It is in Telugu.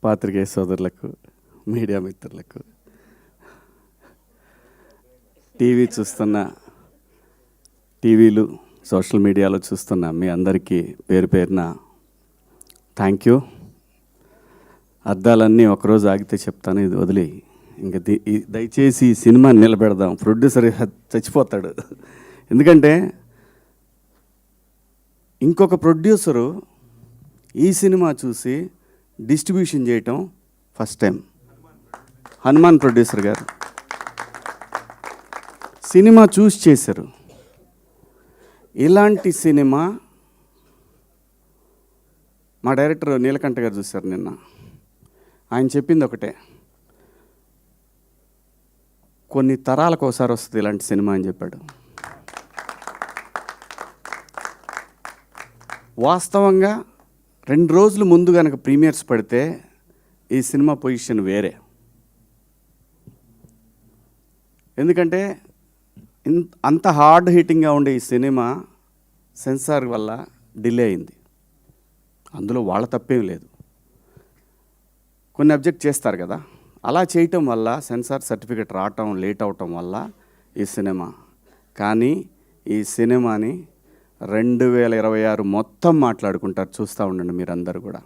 పాత్రికేయ సోదరులకు, మీడియా మిత్రులకు, టీవీ చూస్తున్న, టీవీలు సోషల్ మీడియాలో చూస్తున్న మీ అందరికీ పేరు పేరున థ్యాంక్ యూ. అద్దాలన్నీ ఒకరోజు ఆగితే చెప్తాను, ఇది వదిలి ఇంకా దయచేసి ఈ సినిమాని నిలబెడదాం. ప్రొడ్యూసర్ చచ్చిపోతాడు. ఎందుకంటే ఇంకొక ప్రొడ్యూసరు ఈ సినిమా చూసి డిస్ట్రిబ్యూషన్ చేయటం ఫస్ట్ టైం. హనుమాన్ ప్రొడ్యూసర్ గారు సినిమా చూసి చేశారు. ఇలాంటి సినిమా మా డైరెక్టర్ నీలకంఠ గారు చూశారు నిన్న. ఆయన చెప్పింది ఒకటే, కొన్ని తరాలకు ఒకసారి వస్తుంది ఇలాంటి సినిమా అని చెప్పాడు. వాస్తవంగా 2 రోజులు ముందు కనుక ప్రీమియర్స్ పడితే ఈ సినిమా పొజిషన్ వేరే. ఎందుకంటే అంత హార్డ్ హిట్టింగ్గా ఉండే ఈ సినిమా సెన్సార్ వల్ల డిలే అయింది. అందులో వాళ్ళ తప్పేం లేదు, కొన్ని అబ్జెక్ట్ చేస్తారు కదా. అలా చేయటం వల్ల సెన్సార్ సర్టిఫికెట్ రావటం లేట్ అవటం వల్ల ఈ సినిమా, కానీ ఈ సినిమాని 2026 మొత్తం మాట్లాడుకుంటారు. చూస్తూ ఉండండి మీరందరూ కూడా.